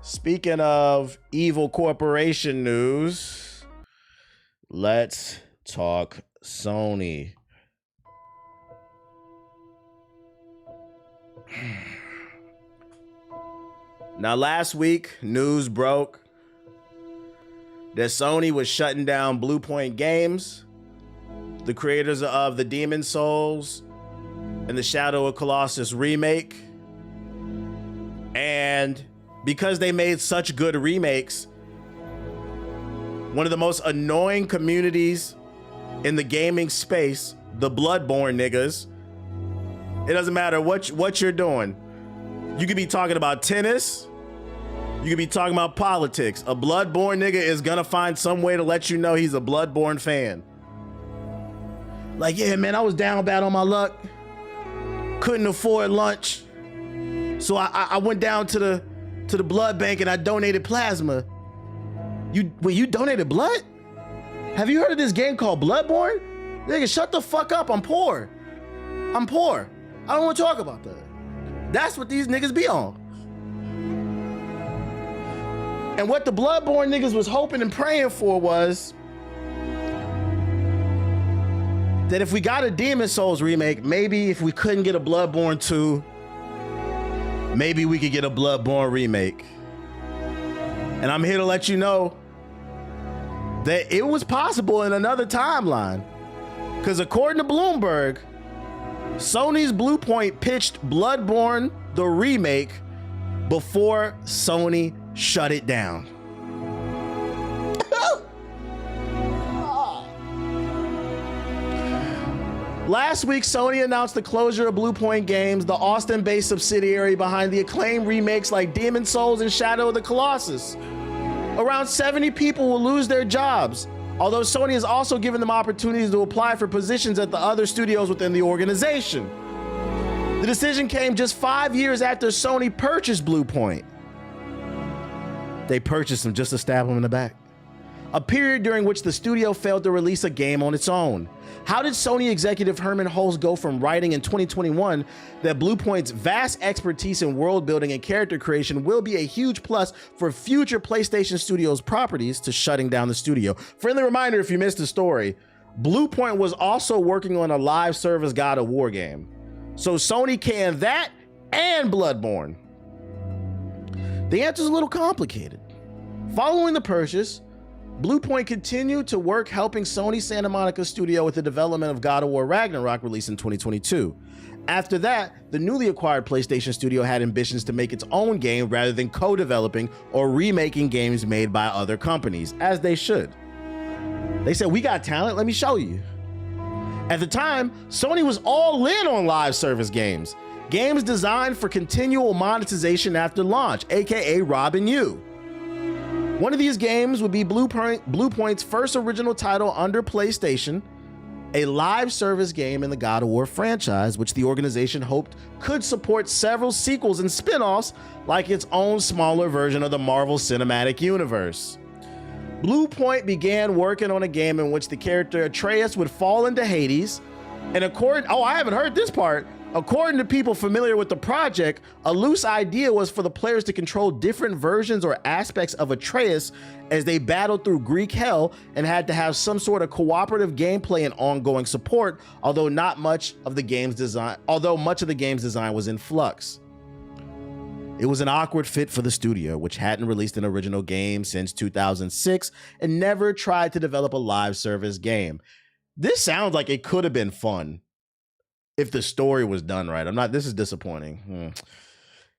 Speaking of evil corporation news, let's talk Sony. Now, last week, news broke that Sony was shutting down Bluepoint Games, the creators of the Demon's Souls and the Shadow of Colossus remake. And because they made such good remakes, one of the most annoying communities in the gaming space, the Bloodborne niggas, it doesn't matter what you're doing. You could be talking about tennis, you could be talking about politics. A Bloodborne nigga is gonna find some way to let you know he's a Bloodborne fan. Like, yeah, man, I was down bad on my luck. Couldn't afford lunch. So I went down to the blood bank and I donated plasma. You donated blood? Have you heard of this game called Bloodborne? Nigga, shut the fuck up, I'm poor. I'm poor. I don't want to talk about that. That's what these niggas be on. And what the Bloodborne niggas was hoping and praying for was that if we got a Demon's Souls remake, maybe if we couldn't get a Bloodborne 2, maybe we could get a Bloodborne remake. And I'm here to let you know that it was possible in another timeline. Because according to Bloomberg, Sony's Bluepoint pitched Bloodborne, the remake, before Sony shut it down. Last week, Sony announced the closure of Bluepoint Games, the Austin-based subsidiary behind the acclaimed remakes like Demon's Souls and Shadow of the Colossus. Around 70 people will lose their jobs, although Sony has also given them opportunities to apply for positions at the other studios within the organization. The decision came just 5 years after Sony purchased Bluepoint. They purchased them just to stab them in the back. A period during which the studio failed to release a game on its own. How did Sony executive Herman Hulse go from writing in 2021 that Bluepoint's vast expertise in world building and character creation will be a huge plus for future PlayStation Studios properties to shutting down the studio? Friendly reminder, if you missed the story, Bluepoint was also working on a live service God of War game. So Sony canned that and Bloodborne. The answer's a little complicated. Following the purchase, Bluepoint continued to work helping Sony Santa Monica studio with the development of God of War Ragnarok, released in 2022. After that, the newly acquired PlayStation studio had ambitions to make its own game rather than co-developing or remaking games made by other companies, as they should. They said, we got talent, let me show you. At the time, Sony was all in on live service games. Games designed for continual monetization after launch, aka robbing you. One of these games would be Bluepoint's first original title under PlayStation, a live service game in the God of War franchise, which the organization hoped could support several sequels and spin-offs like its own smaller version of the Marvel Cinematic Universe. Bluepoint began working on a game in which the character Atreus would fall into Hades, and I haven't heard this part. According to people familiar with the project, a loose idea was for the players to control different versions or aspects of Atreus as they battled through Greek hell and had to have some sort of cooperative gameplay and ongoing support, although much of the game's design was in flux. It was an awkward fit for the studio, which hadn't released an original game since 2006 and never tried to develop a live service game. This sounds like it could have been fun if the story was done right. This is disappointing.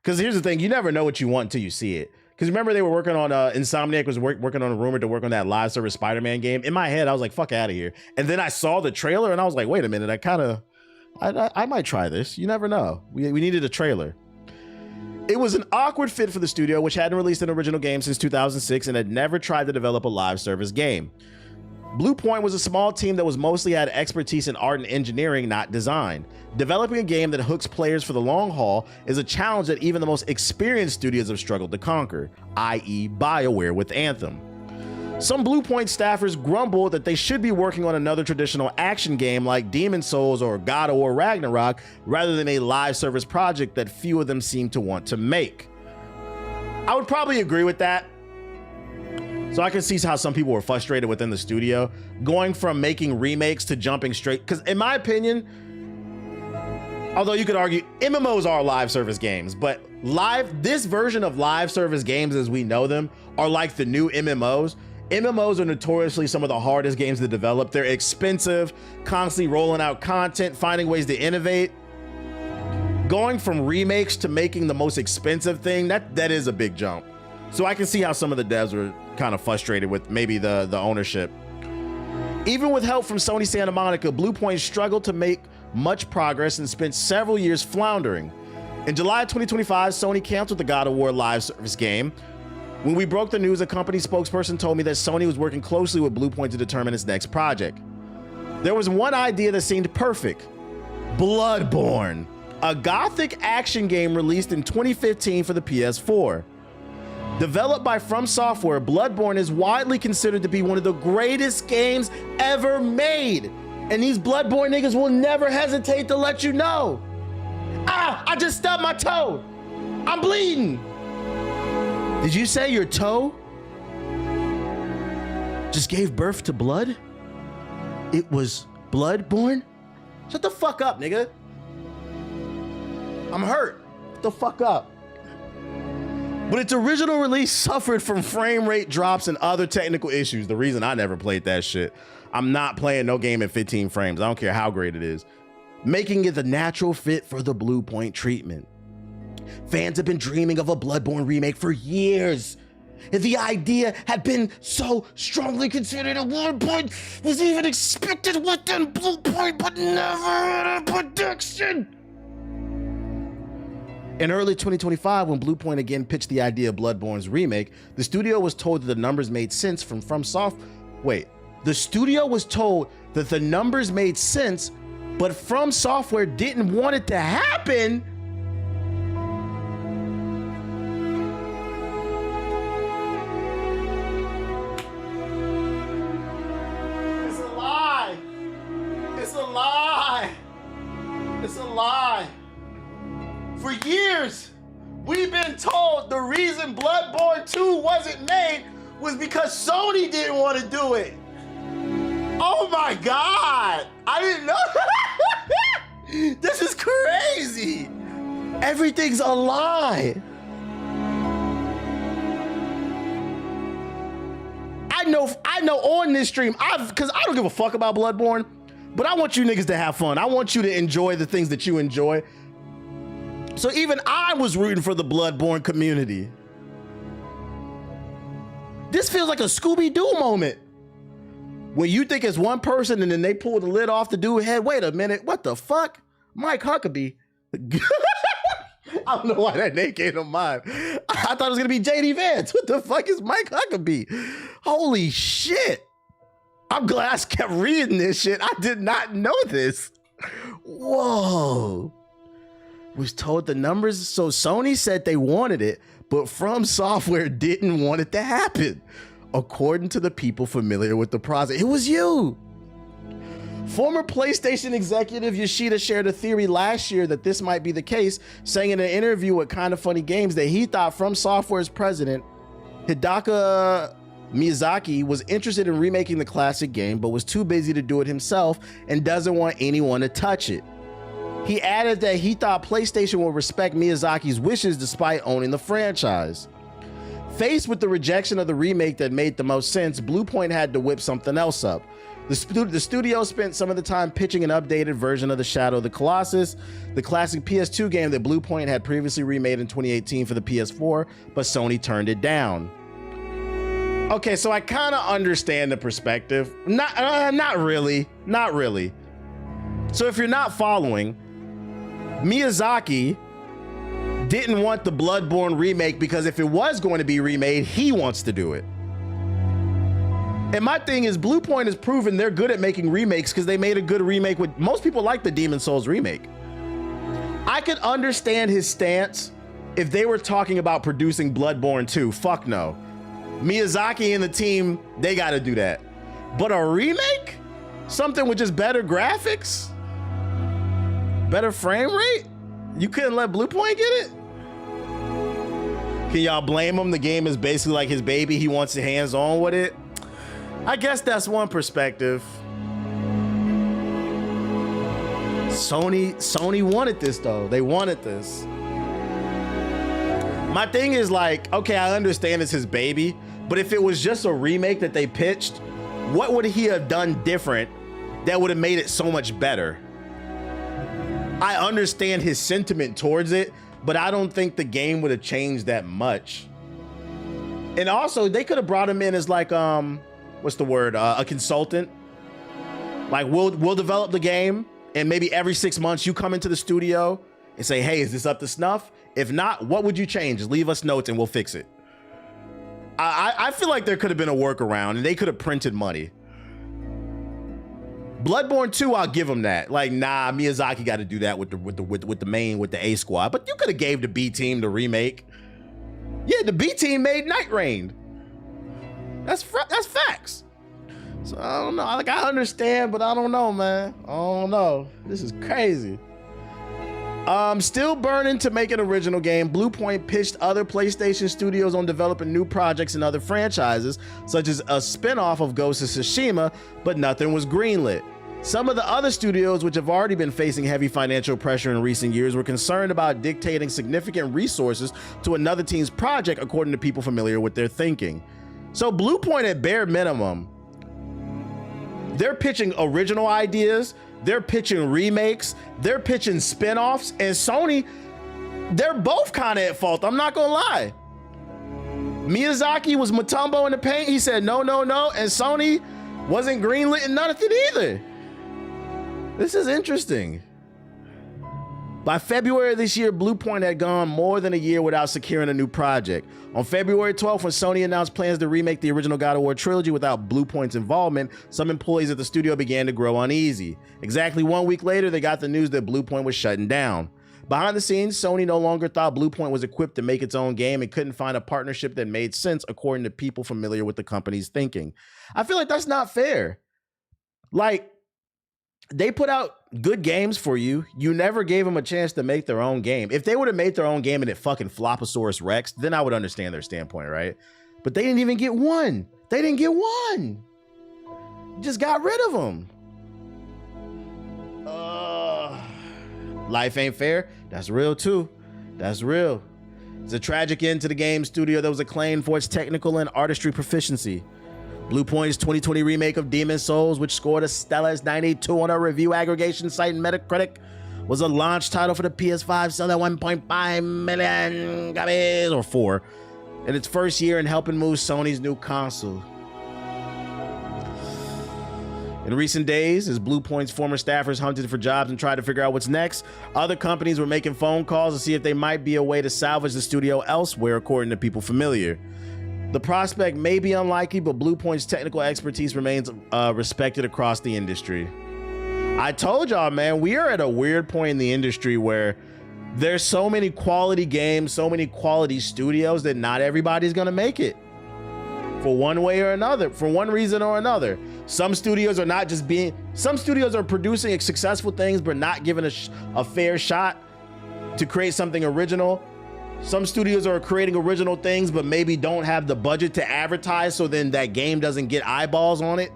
Because here's the thing, you never know what you want until you see it. Because remember they were working on, Insomniac was working on a rumor to work on that live service Spider-Man game. In my head, I was like, fuck out of here. And then I saw the trailer and I was like, wait a minute, I might try this. You never know. We needed a trailer. It was an awkward fit for the studio, which hadn't released an original game since 2006 and had never tried to develop a live service game. Bluepoint was a small team that was mostly had expertise in art and engineering, not design. Developing a game that hooks players for the long haul is a challenge that even the most experienced studios have struggled to conquer, i.e. BioWare with Anthem. Some Bluepoint staffers grumbled that they should be working on another traditional action game like Demon's Souls or God of War Ragnarok rather than a live service project that few of them seem to want to make. I would probably agree with that. So I can see how some people were frustrated within the studio, going from making remakes to jumping straight. Because in my opinion, although you could argue MMOs are live service games, but this version of live service games as we know them are like the new MMOs. MMOs are notoriously some of the hardest games to develop. They're expensive, constantly rolling out content, finding ways to innovate. Going from remakes to making the most expensive thing, that is a big jump. So I can see how some of the devs were kind of frustrated with maybe the ownership. Even with help from Sony Santa Monica, Bluepoint struggled to make much progress and spent several years floundering. In July 2025, Sony canceled the God of War live service game. When we broke the news, a company spokesperson told me that Sony was working closely with Bluepoint to determine its next project. There was one idea that seemed perfect: Bloodborne, a gothic action game released in 2015 for the PS4. Developed by From Software, Bloodborne is widely considered to be one of the greatest games ever made. And these Bloodborne niggas will never hesitate to let you know. Ah, I just stubbed my toe. I'm bleeding. Did you say your toe just gave birth to blood? It was Bloodborne? Shut the fuck up, nigga. I'm hurt. Shut the fuck up. But its original release suffered from frame rate drops and other technical issues. The reason I never played that shit. I'm not playing no game at 15 frames. I don't care how great it is. Making it the natural fit for the Bluepoint treatment. Fans have been dreaming of a Bloodborne remake for years. The idea had been so strongly considered at one point was even expected within Bluepoint, but never had a production. In early 2025, when Bluepoint again pitched the idea of Bloodborne's remake, the studio was told that the numbers made sense the studio was told that the numbers made sense, but From Software didn't want it to happen. It's a lie. It's a lie. It's a lie. For years, we've been told the reason Bloodborne 2 wasn't made was because Sony didn't want to do it. Oh my God, I didn't know. This is crazy. Everything's a lie. I know on this stream, because I don't give a fuck about Bloodborne, but I want you niggas to have fun. I want you to enjoy the things that you enjoy. So even I was rooting for the Bloodborne community. This feels like a Scooby-Doo moment. When you think it's one person and then they pull the lid off the dude's head. Wait a minute, what the fuck? Mike Huckabee. I don't know why that name came to mind. I thought it was gonna be JD Vance. What the fuck is Mike Huckabee? Holy shit. I'm glad I kept reading this shit. I did not know this. Whoa. Was told the numbers, so Sony said they wanted it, but From Software didn't want it to happen. According to the people familiar with the project, it was you. Former PlayStation executive Yoshida shared a theory last year that this might be the case, saying in an interview with Kinda Funny Games that he thought From Software's president, Hidaka Miyazaki, was interested in remaking the classic game, but was too busy to do it himself and doesn't want anyone to touch it. He added that he thought PlayStation would respect Miyazaki's wishes despite owning the franchise. Faced with the rejection of the remake that made the most sense, Bluepoint had to whip something else up. The studio spent some of the time pitching an updated version of the Shadow of the Colossus, the classic PS2 game that Bluepoint had previously remade in 2018 for the PS4, but Sony turned it down. Okay, so I kind of understand the perspective. Not really. So if you're not following, Miyazaki didn't want the Bloodborne remake because if it was going to be remade, he wants to do it. And my thing is, Bluepoint has proven they're good at making remakes because they made a good remake with, most people like the Demon's Souls remake. I could understand his stance if they were talking about producing Bloodborne 2. Fuck no. Miyazaki and the team, they got to do that. But a remake? Something with just better graphics? Better frame rate? You couldn't let Bluepoint get it? Can y'all blame him? The game is basically like his baby. He wants his hands on with it. I guess that's one perspective. Sony wanted this though. They wanted this. My thing is like, okay, I understand it's his baby, but if it was just a remake that they pitched, what would he have done different that would have made it so much better? I understand his sentiment towards it, but I don't think the game would have changed that much. And also, they could have brought him in as like, what's the word? A consultant. Like, we'll develop the game, and maybe every 6 months you come into the studio and say, hey, is this up to snuff? If not, what would you change? Just leave us notes and we'll fix it. I feel like there could have been a workaround, and they could have printed money. Bloodborne 2, I'll give him that. Like, nah, Miyazaki got to do that with the A squad. But you could have gave the B team the remake. Yeah, the B team made Night Rain. That's facts. So I don't know. Like, I understand, but I don't know, man. I don't know. This is crazy. Still burning to make an original game, Bluepoint pitched other PlayStation studios on developing new projects and other franchises, such as a spin-off of Ghost of Tsushima, but nothing was greenlit. Some of the other studios, which have already been facing heavy financial pressure in recent years, were concerned about dictating significant resources to another team's project, according to people familiar with their thinking. So Bluepoint, at bare minimum, they're pitching original ideas, they're pitching remakes, they're pitching spin-offs, and Sony, they're both kind of at fault. I'm not gonna lie. Miyazaki was Mutombo in the paint. He said no, no, no, and Sony wasn't greenlit in nothing either. This is interesting. By February of this year, Bluepoint had gone more than a year without securing a new project. On February 12th, when Sony announced plans to remake the original God of War trilogy without Bluepoint's involvement, some employees at the studio began to grow uneasy. Exactly 1 week later, they got the news that Bluepoint was shutting down. Behind the scenes, Sony no longer thought Bluepoint was equipped to make its own game and couldn't find a partnership that made sense, according to people familiar with the company's thinking. I feel like that's not fair. Like, they put out good games for you. You never gave them a chance to make their own game. If they would have made their own game and it fucking Floposaurus Rex, then I would understand their standpoint, right? But they didn't even get one. They didn't get one. Just got rid of them. Life ain't fair. That's real too. That's real. It's a tragic end to the game studio that was acclaimed for its technical and artistry proficiency. Bluepoint's 2020 remake of Demon's Souls, which scored a stellar 92 on a review aggregation site Metacritic, was a launch title for the PS5, selling 1.5 million copies, or 4, in its first year and helping move Sony's new console. In recent days, as Bluepoint's former staffers hunted for jobs and tried to figure out what's next, other companies were making phone calls to see if they might be a way to salvage the studio elsewhere, according to people familiar. The prospect may be unlikely, but Bluepoint's technical expertise remains respected across the industry. I told y'all, man, we are at a weird point in the industry where there's so many quality games, so many quality studios that not everybody's gonna make it. For one way or another, for one reason or another. Some studios are not just being, some studios are producing successful things, but not given a fair shot to create something original. Some studios are creating original things, but maybe don't have the budget to advertise, so then that game doesn't get eyeballs on it.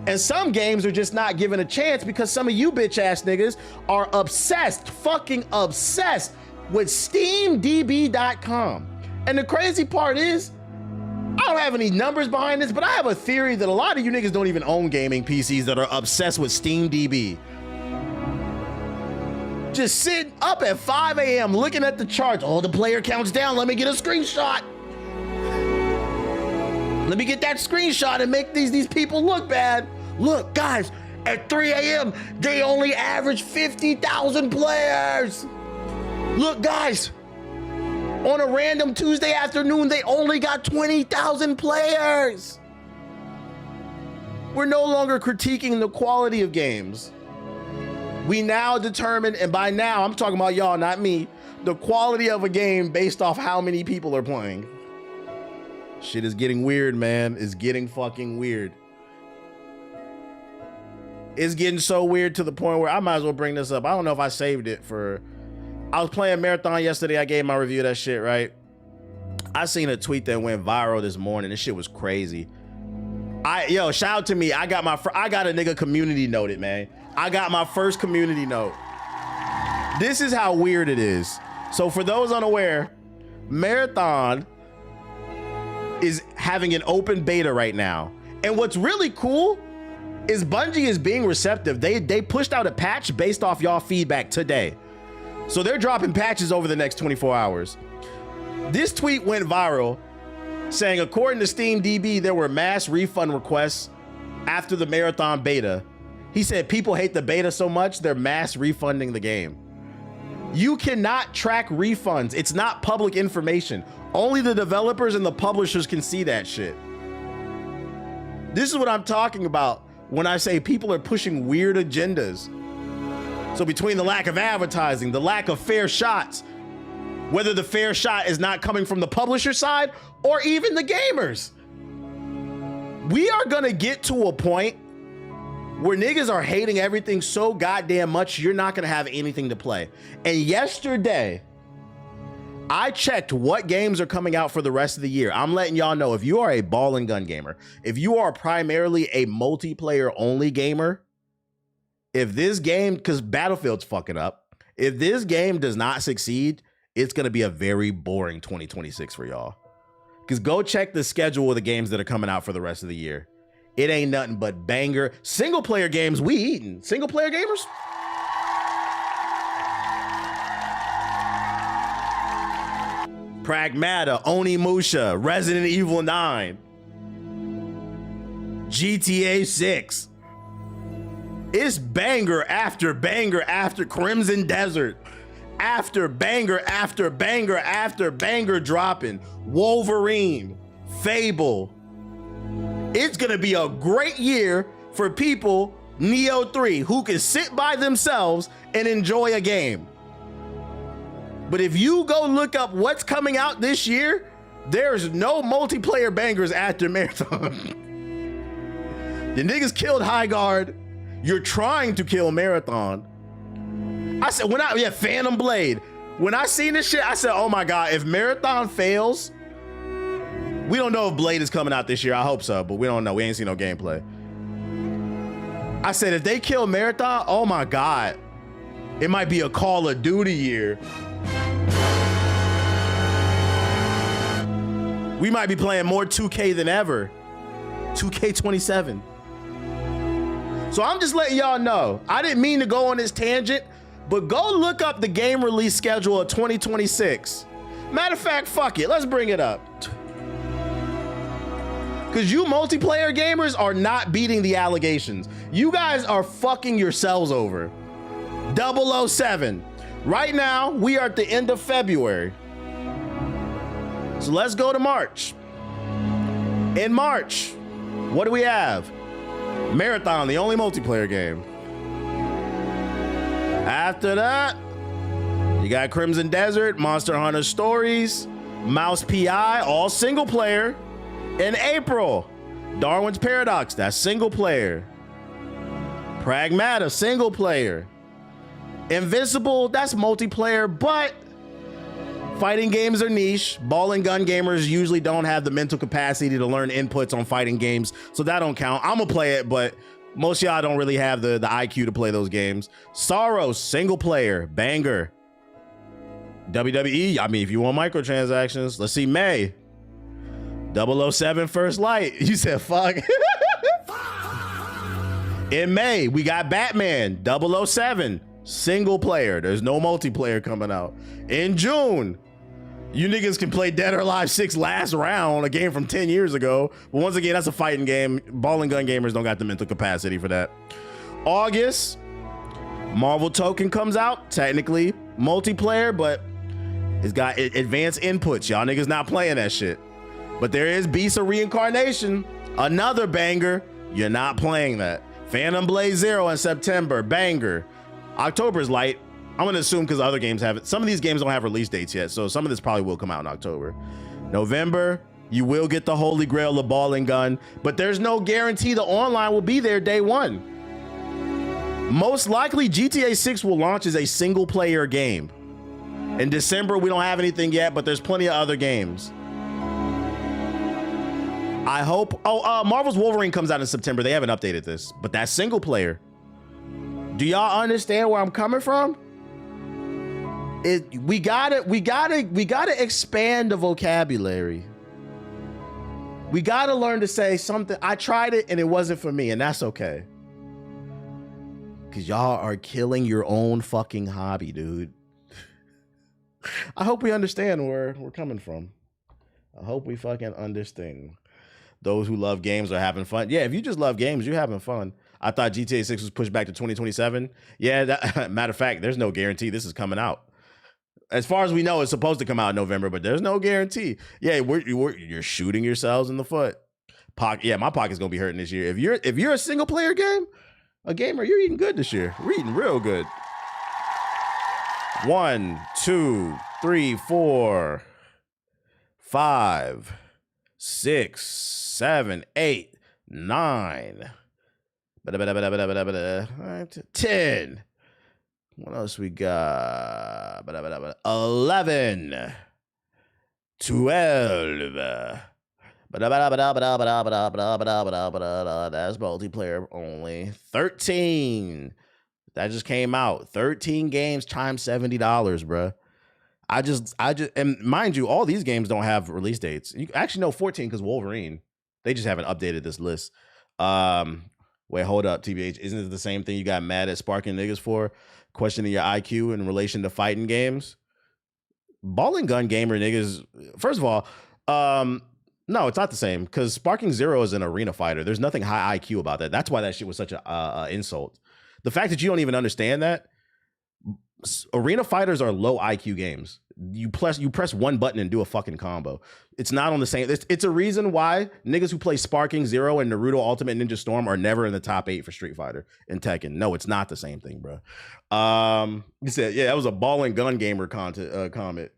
And some games are just not given a chance because some of you bitch ass niggas are obsessed, fucking obsessed with SteamDB.com. And the crazy part is, I don't have any numbers behind this, but I have a theory that a lot of you niggas don't even own gaming PCs that are obsessed with SteamDB. Just sitting up at 5 a.m. looking at the charts. Oh, the player count's down. Let me get a screenshot. Let me get that screenshot and make these people look bad. Look, guys, at 3 a.m., they only average 50,000 players. Look, guys, on a random Tuesday afternoon, they only got 20,000 players. We're no longer critiquing the quality of games. We now determine, and by now, I'm talking about y'all, not me, the quality of a game based off how many people are playing. Shit is getting weird, man. It's getting fucking weird. It's getting so weird to the point where I might as well bring this up. I don't know if I saved it for... I was playing Marathon yesterday. I gave my review of that shit, right? I seen a tweet that went viral this morning. This shit was crazy. Yo, shout out to me. I got a nigga community noted, man. I got my first community note. This is how weird it is. So for those unaware, Marathon is having an open beta right now. And what's really cool is Bungie is being receptive. They pushed out a patch based off y'all feedback today. So they're dropping patches over the next 24 hours. This tweet went viral saying, according to Steam DB, there were mass refund requests after the Marathon beta. He said people hate the beta so much, they're mass refunding the game. You cannot track refunds. It's not public information. Only the developers and the publishers can see that shit. This is what I'm talking about when I say people are pushing weird agendas. So between the lack of advertising, the lack of fair shots, whether the fair shot is not coming from the publisher side or even the gamers, we are gonna get to a point where niggas are hating everything so goddamn much, you're not gonna have anything to play. And yesterday, I checked what games are coming out for the rest of the year. I'm letting y'all know, if you are a ball and gun gamer, if you are primarily a multiplayer only gamer, if this game, because Battlefield's fucking up, if this game does not succeed, it's gonna be a very boring 2026 for y'all. Because go check the schedule of the games that are coming out for the rest of the year. It ain't nothing but banger. Single player games, we eating. Single player gamers? Pragmata, Onimusha, Resident Evil 9, GTA 6. It's banger after banger after Crimson Desert. After banger after banger after banger dropping. Wolverine, Fable. It's gonna be a great year for people, Neo 3, who can sit by themselves and enjoy a game. But if you go look up what's coming out this year, there's no multiplayer bangers after Marathon. The niggas killed High Guard. You're trying to kill Marathon. I said, Phantom Blade. When I seen this shit, I said, oh my God, if Marathon fails, we don't know if Blade is coming out this year. I hope so, but we don't know. We ain't seen no gameplay. I said, if they kill Marathon, oh my God, it might be a Call of Duty year. We might be playing more 2K than ever. 2K27. So I'm just letting y'all know. I didn't mean to go on this tangent, but go look up the game release schedule of 2026. Matter of fact, fuck it. Let's bring it up. Because you multiplayer gamers are not beating the allegations. You guys are fucking yourselves over. 007. Right now, we are at the end of February. So let's go to March. In March, what do we have? Marathon, the only multiplayer game. After that, you got Crimson Desert, Monster Hunter Stories, Mouse PI, all single player. In April, Darwin's Paradox, that's single player. Pragmata, single player. Invincible, that's multiplayer, but fighting games are niche. Ball and gun gamers usually don't have the mental capacity to learn inputs on fighting games, so that don't count. I'm gonna play it, but most of y'all don't really have the IQ to play those games. Sorrow, single player, banger. WWE, I mean, if you want microtransactions, let's see, May. 007 First Light. You said fuck. In May, we got Batman 007, single player. There's no multiplayer coming out. In June, you niggas can play Dead or Alive 6 Last Round, a game from 10 years ago. But once again, that's a fighting game. Ball and gun gamers don't got the mental capacity for that. August, Marvel Token comes out, technically multiplayer, but it's got advanced inputs. Y'all niggas not playing that shit. But there is Beast of Reincarnation, another banger. You're not playing that. Phantom Blade Zero in September, banger. October's light. I'm gonna assume because other games have it. Some of these games don't have release dates yet, so some of this probably will come out in October. November, you will get the Holy Grail of Ball and Gun, but there's no guarantee the online will be there day one. Most likely, GTA 6 will launch as a single player game. In December, we don't have anything yet, but there's plenty of other games. I hope. Oh, Marvel's Wolverine comes out in September. They haven't updated this, but that's single player. Do y'all understand where I'm coming from? We gotta expand the vocabulary. We gotta learn to say something. I tried it and it wasn't for me, and that's okay. Cause y'all are killing your own fucking hobby, dude. I hope we understand where we're coming from. I hope we fucking understand. Those who love games are having fun. Yeah, if you just love games, you're having fun. I thought GTA 6 was pushed back to 2027. Yeah, matter of fact, there's no guarantee this is coming out. As far as we know, it's supposed to come out in November, but there's no guarantee. Yeah, you're shooting yourselves in the foot. Yeah, my pocket's gonna be hurting this year. If you're a single player gamer, you're eating good this year. We're eating real good. 1, 2, 3, 4, 5, 6, 7, 8, 9, 10. What else we got? 11, 12. That's multiplayer only. 13. That just came out. 13 games times $70, bruh. I just, and mind you, all these games don't have release dates. You actually know 14 because Wolverine. They just haven't updated this list. Wait, hold up, TBH. Isn't it the same thing you got mad at sparking niggas for? Questioning your IQ in relation to fighting games? Ball and gun gamer niggas, first of all, no, it's not the same because Sparking Zero is an arena fighter. There's nothing high IQ about that. That's why that shit was such a insult. The fact that you don't even understand that, arena fighters are low IQ games. You press one button and do a fucking combo. It's not on the same. It's a reason why niggas who play Sparking Zero and Naruto Ultimate Ninja Storm are never in the top 8 for Street Fighter and Tekken. No, it's not the same thing, bro. He said, yeah, that was a ball and gun gamer comment.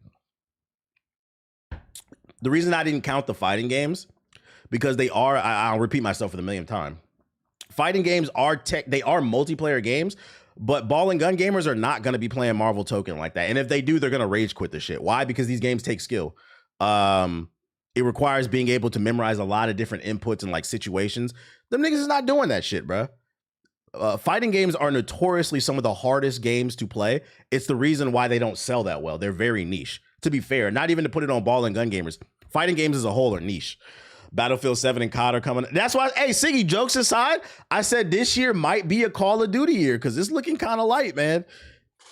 The reason I didn't count the fighting games because they are. I'll repeat myself for the millionth time. Fighting games are they are multiplayer games. But ball and gun gamers are not going to be playing Marvel Token like that. And if they do, they're going to rage quit the shit. Why? Because these games take skill. It requires being able to memorize a lot of different inputs and like situations. Them niggas is not doing that shit, bro. Fighting games are notoriously some of the hardest games to play. It's the reason why they don't sell that well. They're very niche. To be fair, not even to put it on ball and gun gamers. Fighting games as a whole are niche. Battlefield 7 and COD are coming. That's why, hey, Siggy, jokes aside, I said this year might be a Call of Duty year because it's looking kind of light, man.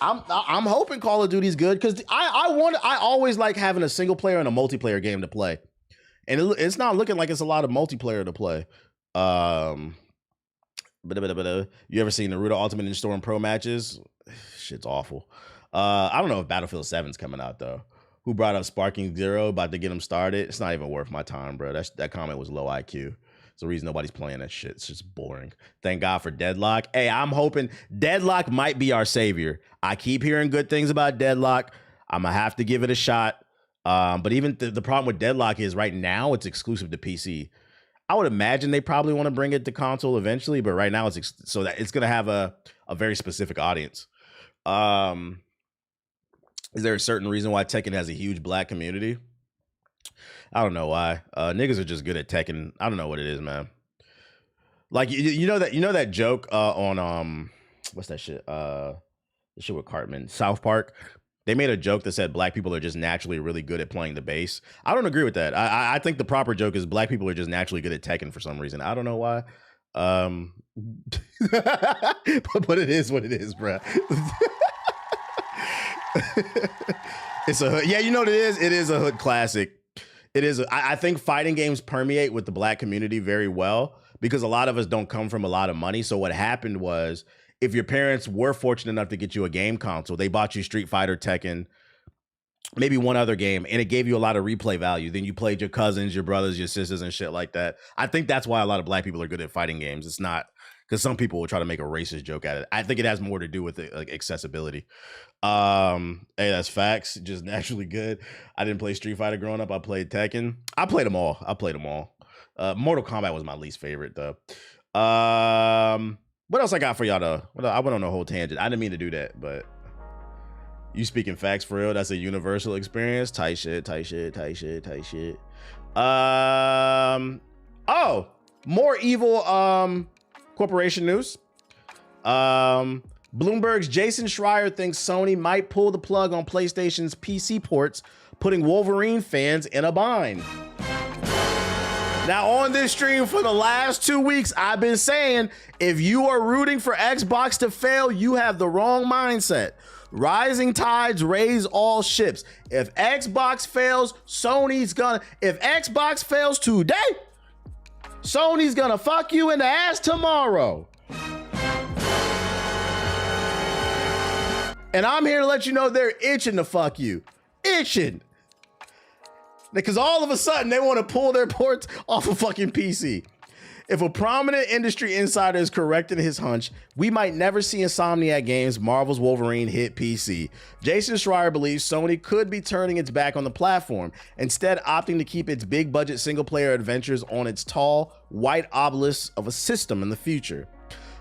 I'm hoping Call of Duty's good because I always like having a single player and a multiplayer game to play. And it's not looking like it's a lot of multiplayer to play. You ever seen Naruto Ultimate Ninja Storm Pro matches? Shit's awful. I don't know if Battlefield 7's coming out though. Who brought up Sparking Zero, about to get him started? It's not even worth my time, bro. That comment was low IQ. It's the reason nobody's playing that shit. It's just boring. Thank God for Deadlock. Hey, I'm hoping Deadlock might be our savior. I keep hearing good things about Deadlock. I'm going to have to give it a shot. But even the problem with Deadlock is right now it's exclusive to PC. I would imagine they probably want to bring it to console eventually, but right now it's so that it's going to have a very specific audience. Is there a certain reason why Tekken has a huge black community? I don't know why. Niggas are just good at Tekken. I don't know what it is, man. Like you know that joke on what's that shit? The shit with Cartman, South Park. They made a joke that said black people are just naturally really good at playing the bass. I don't agree with that. I think the proper joke is black people are just naturally good at Tekken for some reason. I don't know why. But it is what it is, bro. It's a hood. Yeah, you know what it is? It is a hood classic. It is. I think fighting games permeate with the black community very well because a lot of us don't come from a lot of money. So what happened was if your parents were fortunate enough to get you a game console, they bought you Street Fighter, Tekken, maybe one other game, and it gave you a lot of replay value. Then you played your cousins, your brothers, your sisters, and shit like that. I think that's why a lot of black people are good at fighting games. It's not because some people will try to make a racist joke at it. I think it has more to do with it, like accessibility. Hey, that's facts. Just naturally good. I didn't play Street Fighter growing up. I played Tekken. I played them all. Mortal Kombat was my least favorite though. What else I got for y'all though? I went on a whole tangent. I didn't mean to do that, but you speaking facts for real? That's a universal experience. Tight shit. Oh, more evil corporation news. Bloomberg's Jason Schreier thinks Sony might pull the plug on PlayStation's PC ports, putting Wolverine fans in a bind. Now, on this stream for the last 2 weeks, I've been saying, if you are rooting for Xbox to fail, you have the wrong mindset. Rising tides raise all ships. If Xbox fails, Sony's gonna, if Xbox fails today, Sony's gonna fuck you in the ass tomorrow. And I'm here to let you know they're itching to fuck you. Itching. Because all of a sudden they want to pull their ports off of fucking PC. If a prominent industry insider is correct in his hunch, we might never see Insomniac Games' Marvel's Wolverine hit PC. Jason Schreier believes Sony could be turning its back on the platform, instead opting to keep its big budget single player adventures on its tall, white obelisk of a system in the future.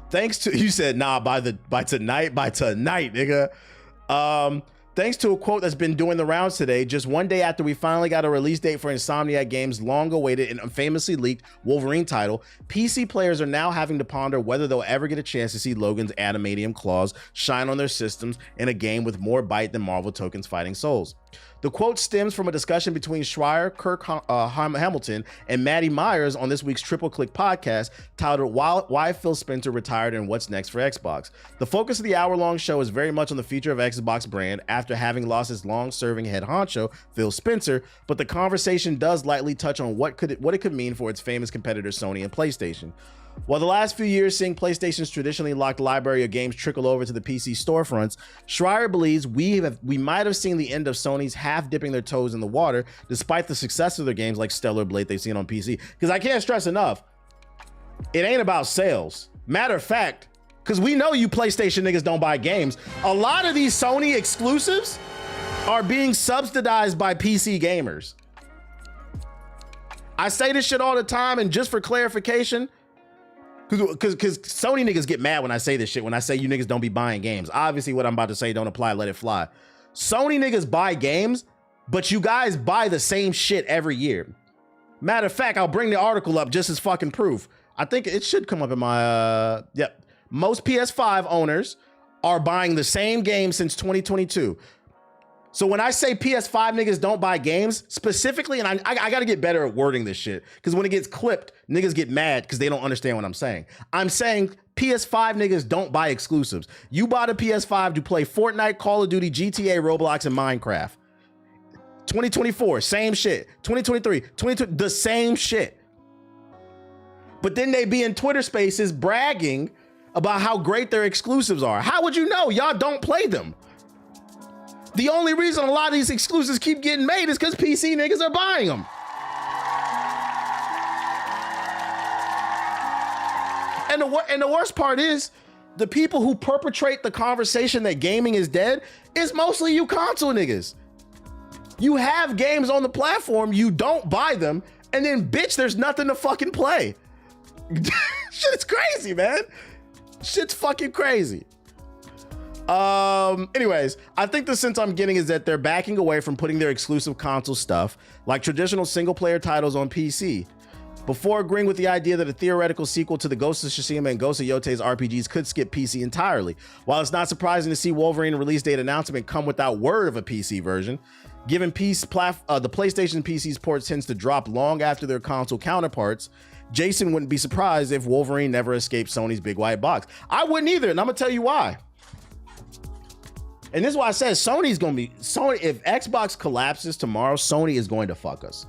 Thanks to, you said, nah, by tonight, nigga. Thanks to a quote that's been doing the rounds today, just one day after we finally got a release date for Insomniac Games' long-awaited and famously leaked Wolverine title, PC players are now having to ponder whether they'll ever get a chance to see Logan's adamantium claws shine on their systems in a game with more bite than Marvel Tokens Fighting Souls. The quote stems from a discussion between Schreier, Kirk Hamilton, and Maddie Myers on this week's Triple Click podcast titled Why Phil Spencer Retired and What's Next for Xbox. The focus of the hour-long show is very much on the future of Xbox brand after having lost its long-serving head honcho, Phil Spencer, but the conversation does lightly touch on what it could mean for its famous competitors Sony and PlayStation. While the last few years seeing PlayStation's traditionally locked library of games trickle over to the PC storefronts, Schreier believes we might have seen the end of Sony's half dipping their toes in the water, despite the success of their games like Stellar Blade they've seen on PC. Because I can't stress enough, it ain't about sales. Matter of fact, because we know you PlayStation niggas don't buy games, a lot of these Sony exclusives are being subsidized by PC gamers. I say this shit all the time, and just for clarification, because Sony niggas get mad when I say this shit, when I say you niggas don't be buying games. Obviously what I'm about to say don't apply, let it fly. Sony niggas buy games, but you guys buy the same shit every year. Matter of fact, I'll bring the article up just as fucking proof. I think it should come up in my, yep. Most PS5 owners are buying the same game since 2022. So when I say PS5 niggas don't buy games, specifically, and I gotta get better at wording this shit, because when it gets clipped, niggas get mad because they don't understand what I'm saying. I'm saying PS5 niggas don't buy exclusives. You bought a PS5 to play Fortnite, Call of Duty, GTA, Roblox, and Minecraft. 2024, same shit. 2023, 2020, the same shit. But then they be in Twitter spaces bragging about how great their exclusives are. How would you know? Y'all don't play them. The only reason a lot of these exclusives keep getting made is because PC niggas are buying them. And the worst part is, the people who perpetrate the conversation that gaming is dead is mostly you console niggas. You have games on the platform, you don't buy them, and then bitch, there's nothing to fucking play. Shit's crazy, man. Shit's fucking crazy. Anyways, I think the sense I'm getting is that they're backing away from putting their exclusive console stuff, like traditional single-player titles, on PC, before agreeing with the idea that a theoretical sequel to the Ghost of Tsushima and Ghost of Yote's RPGs could skip PC entirely. While it's not surprising to see Wolverine release date announcement come without word of a PC version, given the PlayStation PC's ports tends to drop long after their console counterparts, Jason wouldn't be surprised if Wolverine never escaped Sony's big white box. I wouldn't either, and I'm gonna tell you why. And this is why I said Sony's gonna be, if Xbox collapses tomorrow, Sony is going to fuck us.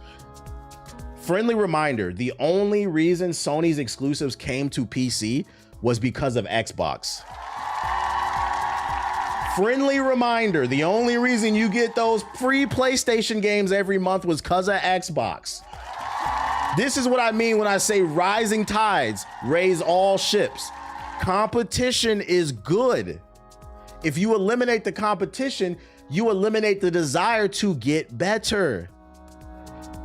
Friendly reminder, the only reason Sony's exclusives came to PC was because of Xbox. Friendly reminder, the only reason you get those free PlayStation games every month was because of Xbox. This is what I mean when I say rising tides raise all ships. Competition is good. If you eliminate the competition, you eliminate the desire to get better.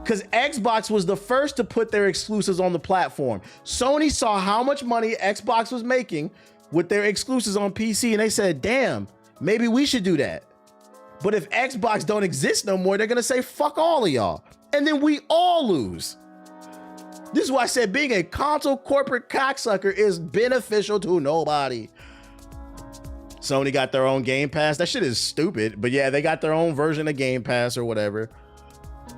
Because Xbox was the first to put their exclusives on the platform. Sony saw how much money Xbox was making with their exclusives on PC, and they said, damn, maybe we should do that. But if Xbox don't exist no more, they're gonna say, fuck all of y'all. And then we all lose. This is why I said being a console corporate cocksucker is beneficial to nobody. Sony got their own Game Pass. That shit is stupid, but yeah, they got their own version of Game Pass or whatever.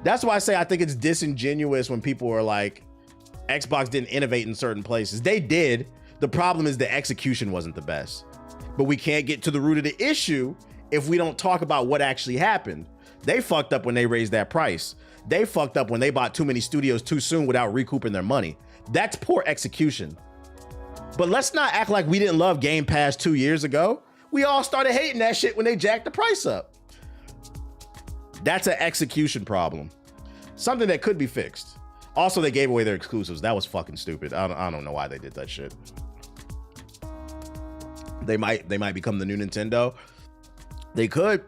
That's why I say I think it's disingenuous when people are like, Xbox didn't innovate in certain places. They did. The problem is the execution wasn't the best. But we can't get to the root of the issue if we don't talk about what actually happened. They fucked up when they raised that price. They fucked up when they bought too many studios too soon without recouping their money. That's poor execution. But let's not act like we didn't love Game Pass 2 years ago. We all started hating that shit when they jacked the price up. That's an execution problem. Something that could be fixed. Also, they gave away their exclusives. That was fucking stupid. I don't know why they did that shit. They might become the new Nintendo. They could.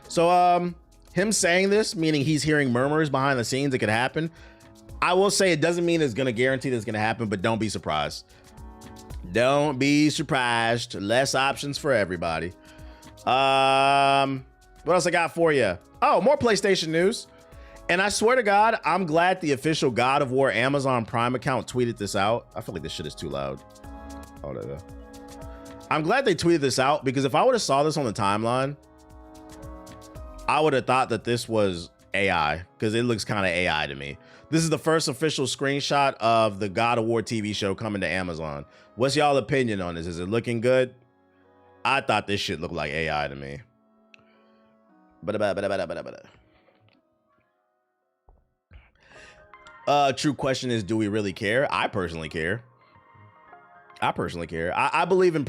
So him saying this, meaning he's hearing murmurs behind the scenes, it could happen. I will say it doesn't mean it's gonna guarantee that it's gonna happen, but don't be surprised. Don't be surprised. Less options for everybody. What else I got for you? Oh, more PlayStation news. And I swear to God, I'm glad the official God of War Amazon Prime account tweeted this out. I feel like this shit is too loud. Oh, no. I'm glad they tweeted this out because if I would have saw this on the timeline, I would have thought that this was AI because it looks kind of AI to me. This is the first official screenshot of the God of War TV show coming to Amazon. What's y'all opinion on this? Is it looking good? I thought this shit looked like AI to me. True question is, do we really care? I personally care. I believe in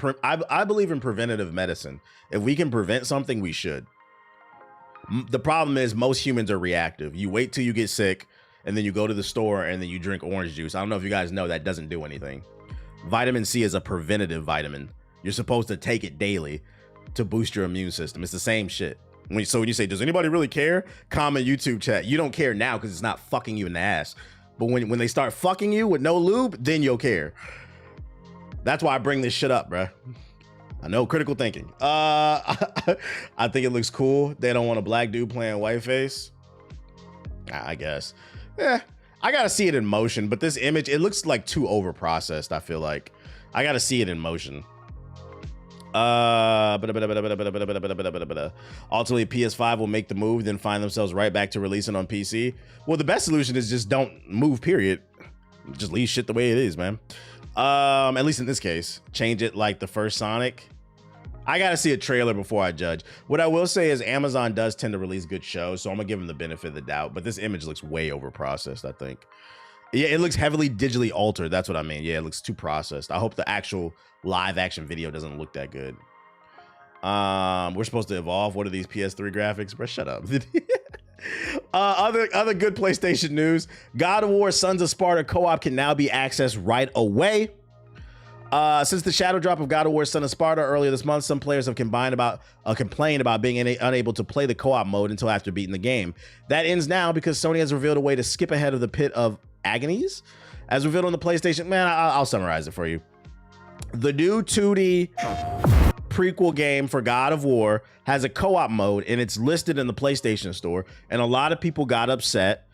preventative medicine. If we can prevent something, we should. The problem is most humans are reactive. You wait till you get sick and then you go to the store and then you drink orange juice. I don't know if you guys know that doesn't do anything. Vitamin C is a preventative vitamin. You're supposed to take it daily to boost your immune system. It's the same shit. So when you say, does anybody really care? Comment YouTube chat. You don't care now because it's not fucking you in the ass. But when they start fucking you with no lube, then you'll care. That's why I bring this shit up, bruh. I know, critical thinking. I think it looks cool. They don't want a black dude playing whiteface. I guess. Yeah, I gotta see it in motion, but this image, it looks like too over processed. I feel like I gotta see it in motion. Ultimately PS5 will make the move, then find themselves right back to releasing on PC. Well, the best solution is just don't move, period. Just leave shit the way it is, man. At least in this case, change it like the first Sonic. I gotta see a trailer before I judge. What I will say is Amazon does tend to release good shows, so I'm gonna give them the benefit of the doubt, but this image looks way over processed, I think. Yeah, it looks heavily digitally altered. That's what I mean. Yeah, it looks too processed. I hope the actual live action video doesn't look that good. We're supposed to evolve. What are these PS3 graphics? Bro, shut up. Other good PlayStation news. God of War Sons of Sparta co-op can now be accessed right away. Since the shadow drop of God of War Son of Sparta earlier this month, some players have complained about being unable to play the co-op mode until after beating the game. That ends now because Sony has revealed a way to skip ahead of the pit of agonies. As revealed on the PlayStation, man, I'll summarize it for you. The new 2D prequel game for God of War has a co-op mode and it's listed in the PlayStation Store, and a lot of people got upset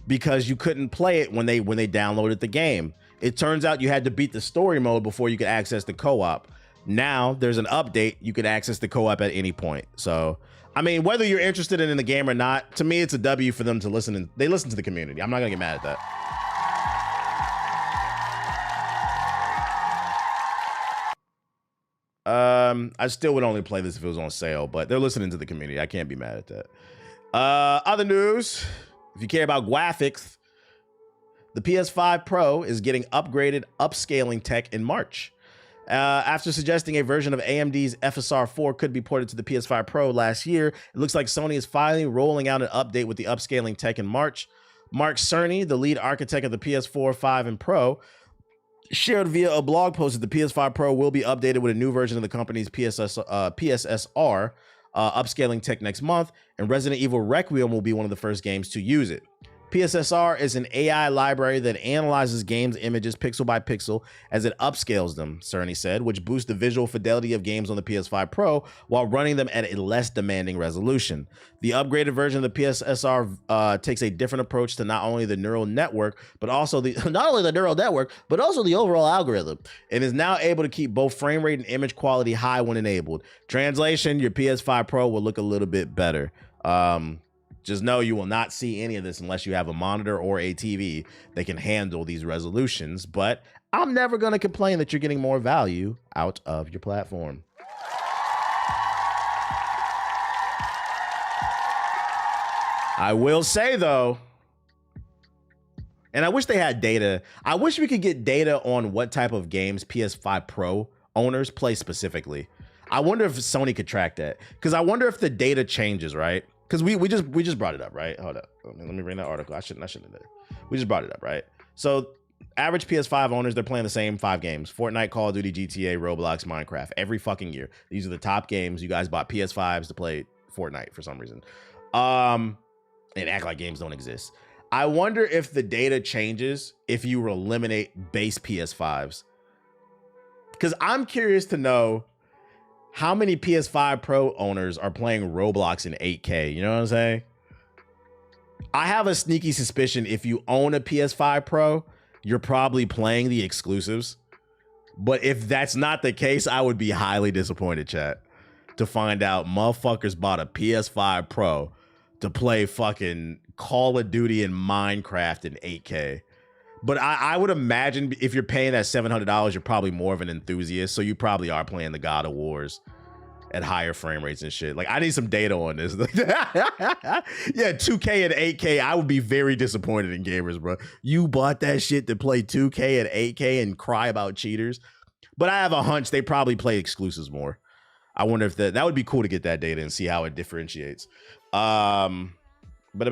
because you couldn't play it when they downloaded the game. It turns out you had to beat the story mode before you could access the co-op. Now there's an update, you can access the co-op at any point. So I mean, whether you're interested in the game or not, to me it's a W for them to listen, and they listen to the community. I'm not gonna get mad at that. I still would only play this if it was on sale, but they're listening to the community. I can't be mad at that. Other news, if you care about graphics, the PS5 Pro is getting upgraded upscaling tech in March. After suggesting a version of AMD's FSR 4 could be ported to the PS5 Pro last year, it looks like Sony is finally rolling out an update with the upscaling tech in March. Mark Cerny, the lead architect of the PS4, 5, and Pro, shared via a blog post that the PS5 Pro will be updated with a new version of the company's PSSR upscaling tech next month, and Resident Evil Requiem will be one of the first games to use it. PSSR is an AI library that analyzes games images pixel by pixel as it upscales them, Cerny said, which boosts the visual fidelity of games on the PS5 Pro while running them at a less demanding resolution. The upgraded version of the PSSR takes a different approach to not only the neural network, but also the overall algorithm, and is now able to keep both frame rate and image quality high when enabled. Translation, your PS5 Pro will look a little bit better. Just know you will not see any of this unless you have a monitor or a TV that can handle these resolutions, but I'm never going to complain that you're getting more value out of your platform. I will say, though, and I wish they had data. I wish we could get data on what type of games PS5 Pro owners play specifically. I wonder if Sony could track that, because I wonder if the data changes, right? Because we just brought it up, right? Hold up. Let me bring that article. I shouldn't have done it. We just brought it up, right? So average PS5 owners, they're playing the same 5 games: Fortnite, Call of Duty, GTA, Roblox, Minecraft, every fucking year. These are the top games. You guys bought PS5s to play Fortnite for some reason. And act like games don't exist. I wonder if the data changes if you eliminate base PS5s. Because I'm curious to know how many PS5 Pro owners are playing Roblox in 8K? You know what I'm saying? I have a sneaky suspicion if you own a PS5 Pro, you're probably playing the exclusives. But if that's not the case, I would be highly disappointed, chat, to find out motherfuckers bought a PS5 Pro to play fucking Call of Duty and Minecraft in 8K. But I would imagine if you're paying that $700, you're probably more of an enthusiast. So you probably are playing the God of Wars at higher frame rates and shit. Like, I need some data on this. Yeah, 2K and 8K. I would be very disappointed in gamers, bro. You bought that shit to play 2K and 8K and cry about cheaters. But I have a hunch they probably play exclusives more. I wonder if that would be cool to get that data and see how it differentiates. What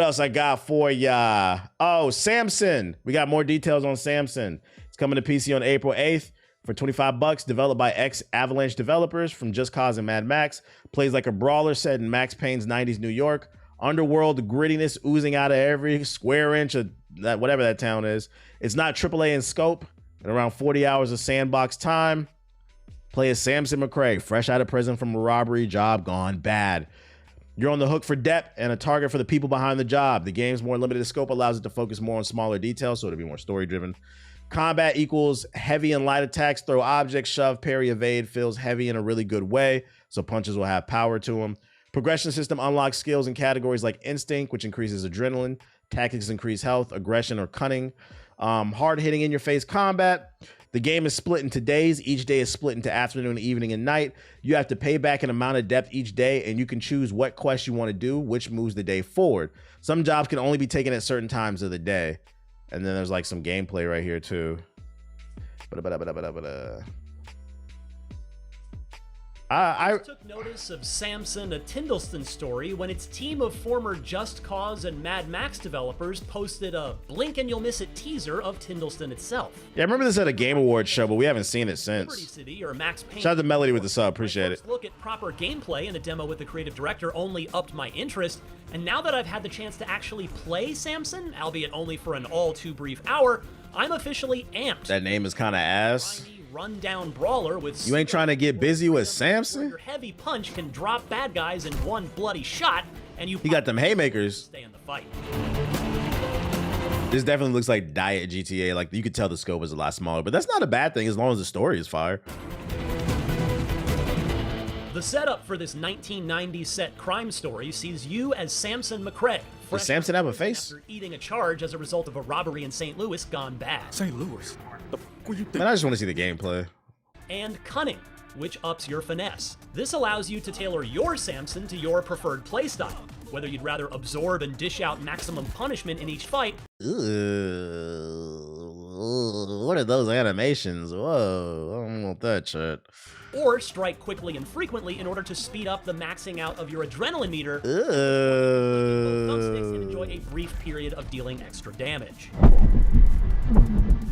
else I got for ya? Oh, Samson. We got more details on Samson. It's coming to PC on April 8th for $25, developed by ex-Avalanche developers from Just Cause and Mad Max. Plays like a brawler set in Max Payne's 90s New York. Underworld grittiness oozing out of every square inch of that, whatever that town is. It's not AAA in scope, and around 40 hours of sandbox time. Play as Samson McRae, fresh out of prison from a robbery job gone bad. You're on the hook for depth and a target for the people behind the job. The game's more limited scope allows it to focus more on smaller details, so it'll be more story-driven. Combat equals heavy and light attacks, throw objects, shove, parry, evade, feels heavy in a really good way, so punches will have power to them. Progression system unlocks skills in categories like instinct, which increases adrenaline, tactics increase health, aggression, or cunning. Hard-hitting in-your-face combat. The game is split into days. Each day is split into afternoon, evening, and night. You have to pay back an amount of depth each day, and you can choose what quest you want to do, which moves the day forward. Some jobs can only be taken at certain times of the day. And then there's like some gameplay right here too. I took notice of Samson, a Tindleston story, when its team of former Just Cause and Mad Max developers posted a blink and you'll miss it teaser of Tindleston itself. Yeah, I remember this at a Game Awards show, but we haven't seen it since. City or Max Payne. Shout out to Melody with the sub, appreciate it. Look at proper gameplay in a demo with the creative director only upped my interest, and now that I've had the chance to actually play Samson, albeit only for an all too brief hour, I'm officially amped. That name is kind of ass. Rundown brawler with you ain't trying to get busy with Samson? Your heavy punch can drop bad guys in one bloody shot, and you got them haymakers. Stay in the fight. This definitely looks like Diet GTA. Like, you could tell the scope is a lot smaller, but that's not a bad thing as long as the story is fire. The setup for this 1990s set crime story sees you as Samson McRae. Does Samson have a face? After eating a charge as a result of a robbery in St. Louis gone bad. St. Louis? What you think? Man, I just want to see the gameplay. And cunning, which ups your finesse. This allows you to tailor your Samson to your preferred playstyle, whether you'd rather absorb and dish out maximum punishment in each fight. Ooh, what are those animations? Whoa, I don't want that shit. Or strike quickly and frequently in order to speed up the maxing out of your adrenaline meter. Thumbsticks and enjoy a brief period of dealing extra damage.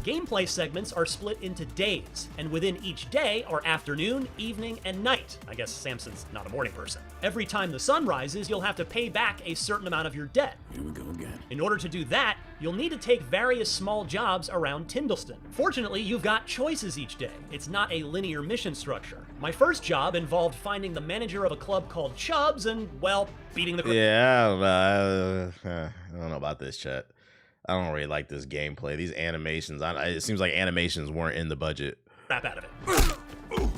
Gameplay segments are split into days, and within each day are afternoon, evening, and night. I guess Samson's not a morning person. Every time the sun rises, you'll have to pay back a certain amount of your debt. Here we go again. In order to do that, you'll need to take various small jobs around Tyndallston. Fortunately, you've got choices each day. It's not a linear mission structure. My first job involved finding the manager of a club called Chubbs and, well, beating the... Yeah, I don't know about this, chat. I don't really like this gameplay. These animations, it seems like animations weren't in the budget. Crap out of it.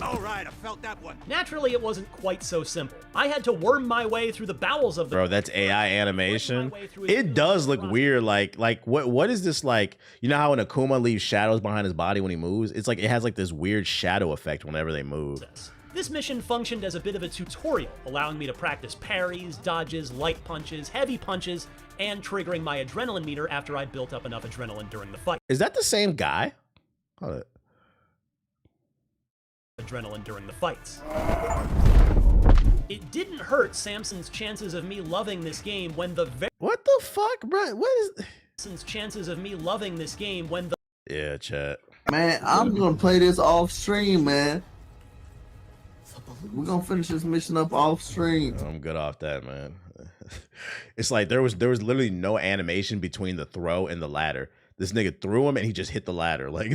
All right, I felt that one. Naturally, it wasn't quite so simple. I had to worm my way through the bowels of the... Bro, that's AI animation. It does look weird. Like what is this like? You know how when Akuma leaves shadows behind his body when he moves? It's like it has like this weird shadow effect whenever they move. This mission functioned as a bit of a tutorial, allowing me to practice parries, dodges, light punches, heavy punches, and triggering my adrenaline meter after I built up enough adrenaline during the fight. Is that the same guy? Hold it. Adrenaline during the fights. It didn't hurt Samson's chances of me loving this game when the What the fuck, bro? What is Samson's chances of me loving this game when the... Yeah, chat. Man, I'm gonna play this off stream, man. We're gonna finish this mission up off stream. I'm good off that, man. It's like there was literally no animation between the throw and the ladder. This nigga threw him and he just hit the ladder. Like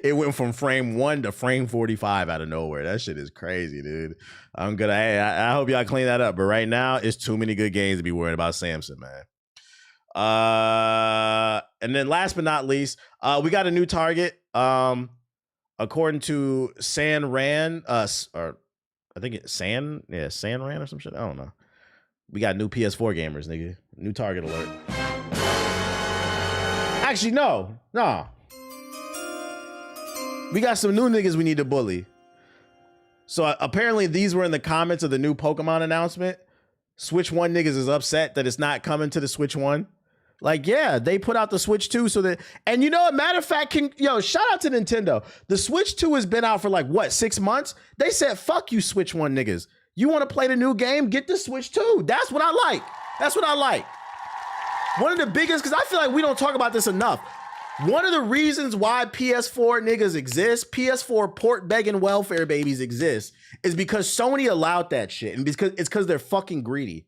it went from frame 1 to frame 45 out of nowhere. That shit is crazy, dude. I'm gonna I hope y'all clean that up. But right now, it's too many good games to be worried about Samson, man. And then last but not least, we got a new target. According to San Ran, or I think it's San Ran or some shit. I don't know. We got new PS4 gamers, nigga. New target alert. Actually, no. We got some new niggas we need to bully. So apparently these were in the comments of the new Pokemon announcement. Switch 1 niggas is upset that it's not coming to the Switch 1. Like, yeah, they put out the Switch 2 so that, and you know, a matter of fact, shout out to Nintendo. The Switch 2 has been out for like, what, 6 months? They said, fuck you, Switch 1 niggas. You want to play the new game? Get the Switch 2. That's what I like. That's what I like. One of the biggest, because I feel like we don't talk about this enough. One of the reasons why PS4 niggas exist, PS4 port begging welfare babies exist, is because Sony allowed that shit. And because they're fucking greedy.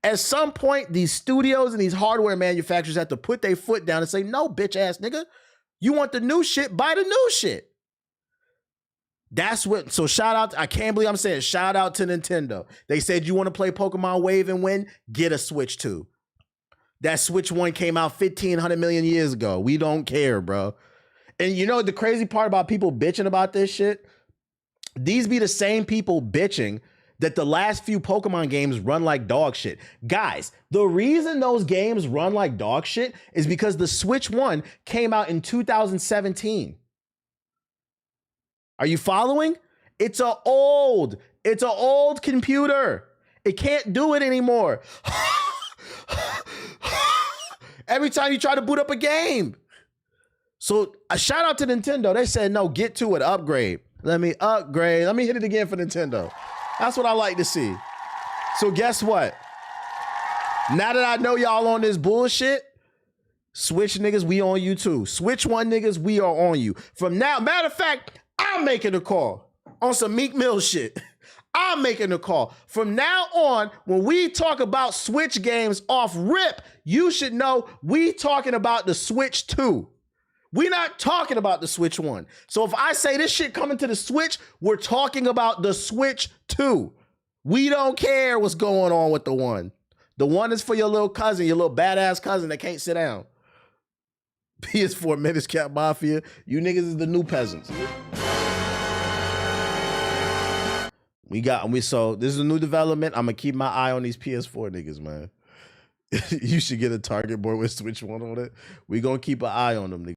At some point, these studios and these hardware manufacturers have to put their foot down and say, no, bitch ass nigga, you want the new shit, buy the new shit. That's what, so shout out, I can't believe I'm saying shout out to Nintendo. They said you want to play Pokemon Wave and win, get a Switch 2. That Switch 1 came out 1,500 million years ago. We don't care, bro. And you know the crazy part about people bitching about this shit? These be the same people bitching that the last few Pokemon games run like dog shit. Guys, the reason those games run like dog shit is because the Switch 1 came out in 2017. Are you following? It's an old computer. It can't do it anymore. Every time you try to boot up a game. So a shout out to Nintendo. They said, no, get to it, upgrade. Let me upgrade. Let me hit it again for Nintendo. That's what I like to see. So guess what? Now that I know y'all on this bullshit, Switch niggas, we on you too. Switch 1 niggas, we are on you. From now, matter of fact, I'm making a call on some Meek Mill shit. I'm making a call. From now on, when we talk about Switch games off rip, you should know we talking about the Switch 2. We're not talking about the Switch 1. So if I say this shit coming to the Switch, we're talking about the Switch 2. We don't care what's going on with the 1. The 1 is for your little cousin, your little badass cousin that can't sit down. PS4 Menace Cap Mafia, you niggas is the new peasants. So this is a new development. I'm gonna keep my eye on these PS4 niggas, man. You should get a target board with Switch 1 on it. We gonna keep an eye on them niggas.